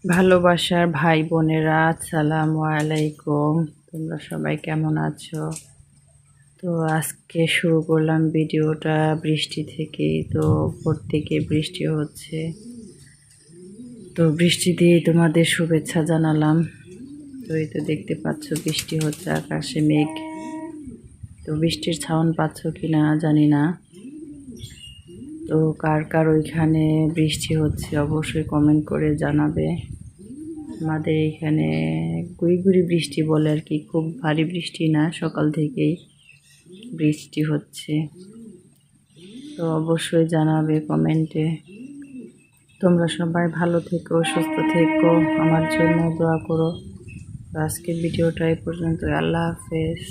ভালোবাসার ভাই বোনেরা, আসসালামু আলাইকুম। তোমরা সবাই কেমন আছো? তো আজকে শুরু করলাম ভিডিওটা বৃষ্টি থেকে। তো ভোর থেকে বৃষ্টি হচ্ছে, তো বৃষ্টি দিয়ে তোমাদের শুভেচ্ছা জানালাম। তো এই তো দেখতে পাচ্ছ বৃষ্টি হচ্ছে, আকাশে মেঘ। তো বৃষ্টির সাউন্ড পাচ্ছ কিনা জানি না। তো কার কার ওইখানে বৃষ্টি হচ্ছে অবশ্যই কমেন্ট করে জানাবে। আমাদের এখানে গুড়ি গুড়ি বৃষ্টি বলে আর কি, খুব ভারী বৃষ্টি না, সকাল থেকেই বৃষ্টি হচ্ছে। তো অবশ্যই জানাবে কমেন্টে। তোমরা সবাই ভালো থেকো, সুস্থ থেকো, আমার জন্য দোয়া করো। তো আজকের ভিডিওটা এই পর্যন্ত। আল্লাহ হাফেজ।